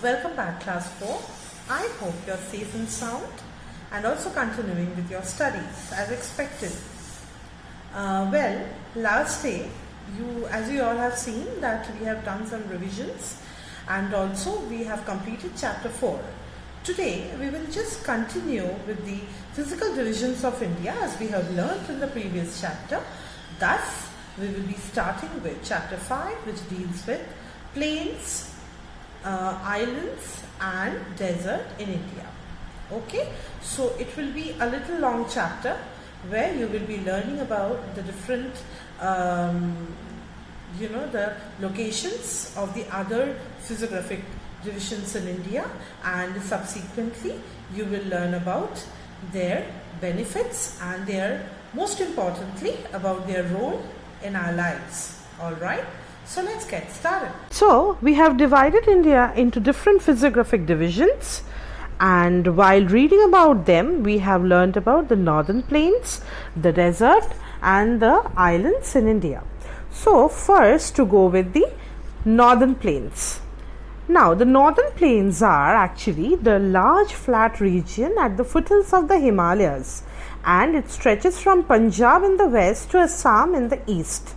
Welcome back, class 4. I hope you're safe and sound and also continuing with your studies as expected. Last day, as you all have seen, that we have done some revisions and also we have completed chapter 4. Today, we will just continue with the physical divisions of India as we have learnt in the previous chapter. Thus, we will be starting with chapter 5, which deals with plains, islands and desert in India. Okay, so it will be a little long chapter where you will be learning about the different the locations of the other physiographic divisions in India, and subsequently you will learn about their benefits and most importantly about their role in our lives. Alright, so let's get started. So we have divided India into different physiographic divisions, and while reading about them we have learned about the northern plains, the desert and the islands in India. So first, to go with the northern plains. Now the northern plains are actually the large flat region at the foothills of the Himalayas, and it stretches from Punjab in the west to Assam in the east.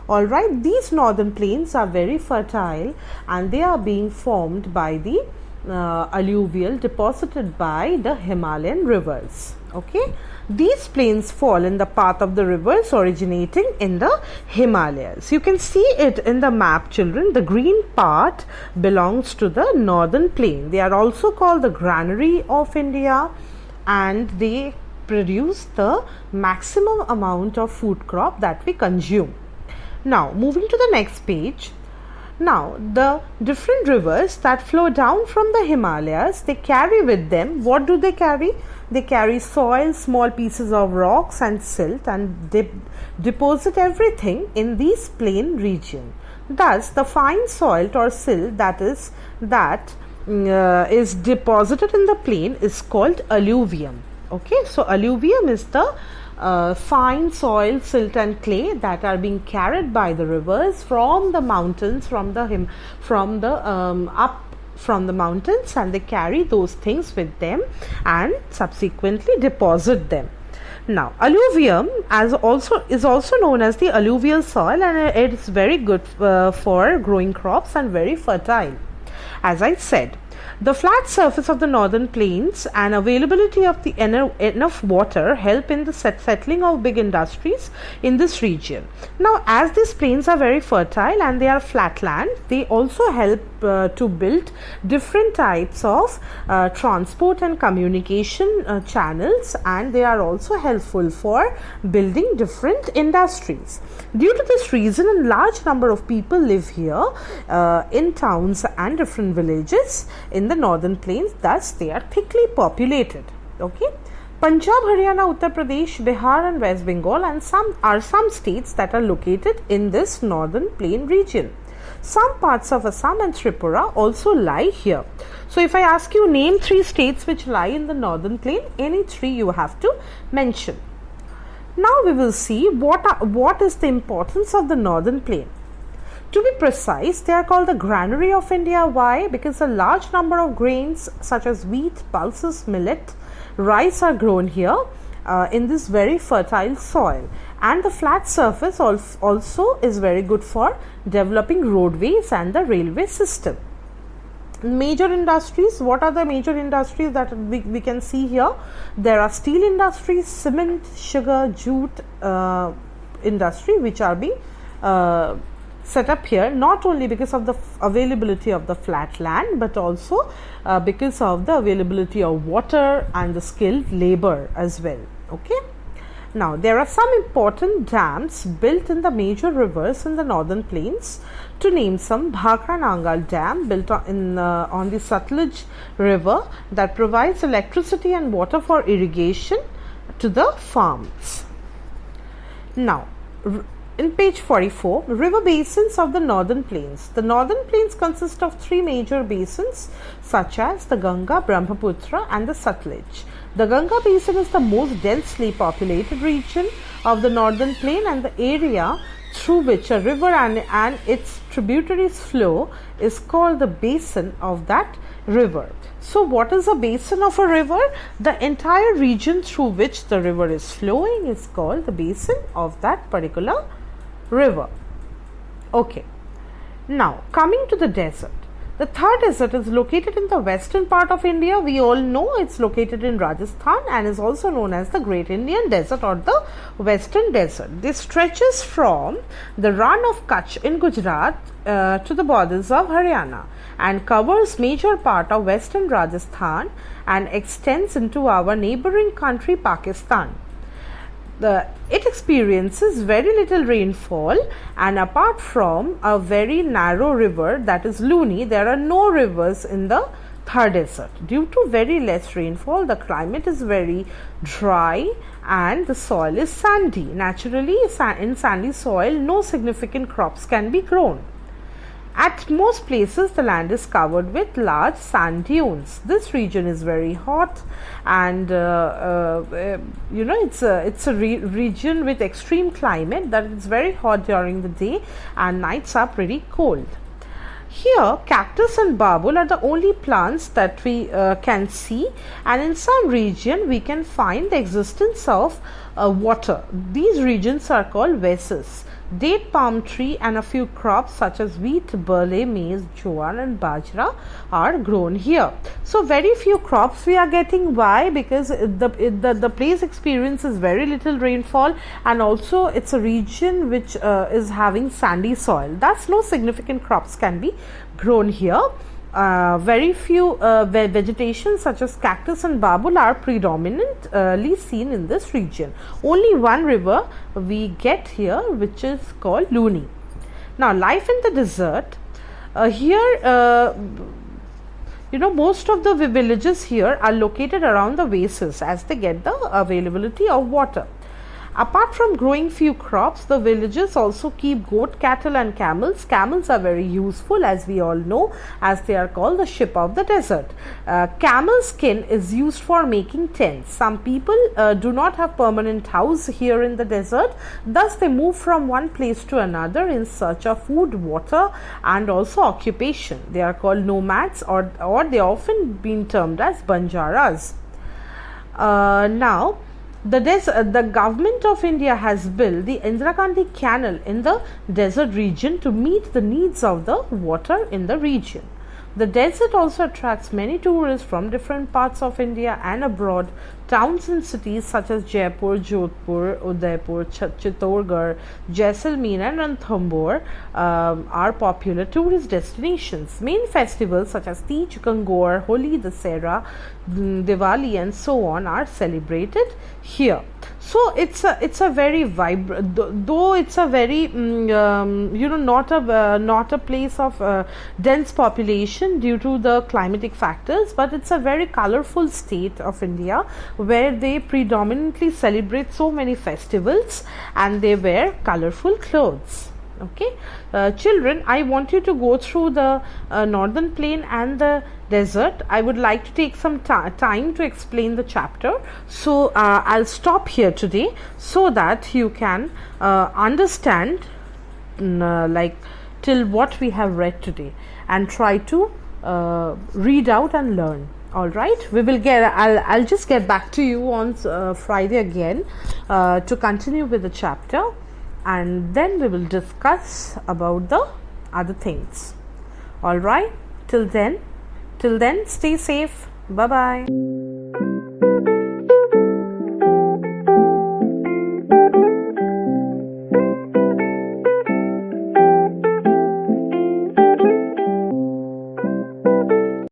Alright, these northern plains are very fertile and they are being formed by the alluvial deposited by the Himalayan rivers. Okay, these plains fall in the path of the rivers originating in the Himalayas. You can see it in the map, children. The green part belongs to the northern plain. They are also called the granary of India, and they produce the maximum amount of food crop that we consume. Now moving to the next page. Now the different rivers that flow down from the Himalayas, they carry with them, what do they carry? They carry soil, small pieces of rocks and silt, and deposit everything in this plain region. Thus the fine soil or silt that is deposited in the plain is called alluvium. Okay, so alluvium is the fine soil, silt and clay that are being carried by the rivers from the mountains, from the mountains, and they carry those things with them and subsequently deposit them. Now alluvium is also known as the alluvial soil, and it is very good for growing crops and very fertile. As I said, the flat surface of the northern plains and availability of the enough water help in the settling of big industries in this region. Now, as these plains are very fertile and they are flat land, they also help to build different types of transport and communication channels, and they are also helpful for building different industries. Due to this reason, a large number of people live here in towns and different villages in the northern plains. Thus they are thickly populated. Okay, Punjab, Haryana, Uttar Pradesh, Bihar and West Bengal and some states that are located in this northern plain region. Some parts of Assam and Tripura also lie here. So if I ask you name 3 states which lie in the northern plain, any 3 you have to mention. Now we will see what is the importance of the northern plain. To be precise, they are called the granary of India. Why? Because a large number of grains such as wheat, pulses, millet, rice are grown here in this very fertile soil, and the flat surface also is very good for developing roadways and the railway system. Major industries, what are the major industries that we can see here? There are steel industries, cement, sugar, jute industry, which are being set up here not only because of the availability of the flat land, but also because of the availability of water and the skilled labor as well. Okay. Now there are some important dams built in the major rivers in the northern plains. To name some, Bhakra Nangal Dam built on the Sutlej river that provides electricity and water for irrigation to the farms. Now in page 44, river basins of the northern plains. The northern plains consist of 3 major basins such as the Ganga, Brahmaputra and the Sutlej. The Ganga basin is the most densely populated region of the northern plain, and the area through which a river and its tributaries flow is called the basin of that river. So what is a basin of a river? The entire region through which the river is flowing is called the basin of that particular river. Okay. Now coming to the desert. The Thar Desert is located in the western part of India. We all know it's located in Rajasthan and is also known as the Great Indian Desert or the Western Desert. This stretches from the Rann of Kutch in Gujarat to the borders of Haryana and covers major part of western Rajasthan and extends into our neighboring country Pakistan. It experiences very little rainfall, and apart from a very narrow river, that is Luni, there are no rivers in the Thar Desert. Due to very less rainfall, the climate is very dry and the soil is sandy. Naturally, in sandy soil, no significant crops can be grown. At most places, the land is covered with large sand dunes. This region is very hot, and it's a region with extreme climate, that it's very hot during the day and nights are pretty cold. Here, cactus and babul are the only plants that we can see, and in some region we can find the existence of water. These regions are called oases. Date palm tree and a few crops such as wheat, barley, maize, jowar and bajra are grown here. So very few crops we are getting. Why? Because the place experiences very little rainfall, and also it's a region which is having sandy soil. Thus no significant crops can be grown here. Very few vegetation such as cactus and babul are predominantly seen in this region. Only one river we get here, which is called Luni. Now life in the desert, here most of the villages here are located around the oases as they get the availability of water. Apart from growing few crops, the villages also keep goat, cattle and camels. Camels are very useful, as we all know, as they are called the ship of the desert. Camel skin is used for making tents. Some people do not have permanent house here in the desert. Thus, they move from one place to another in search of food, water and also occupation. They are called nomads, or they often been termed as banjaras. Now, the government of India has built the Indira Gandhi Canal in the desert region to meet the needs of the water in the region. The desert also attracts many tourists from different parts of India and abroad. Towns and cities such as Jaipur, Jodhpur, Udaipur, Chittorgarh, Jaisalmer and Ranthambore are popular tourist destinations. Main festivals such as Teej, Gangor, Holi, Dasera, Diwali and so on are celebrated here. So it's a very vibrant, though it's a very not a place of dense population due to the climatic factors, but it's a very colorful state of India where they predominantly celebrate so many festivals and they wear colorful clothes. Okay, children, I want you to go through the northern plain and the desert. I would like to take some time to explain the chapter. So I'll stop here today so that you can understand like till what we have read today and try to read out and learn. All right, we will get I'll just get back to you on Friday again to continue with the chapter, and then we will discuss about the other things. All right, till then stay safe. Bye bye.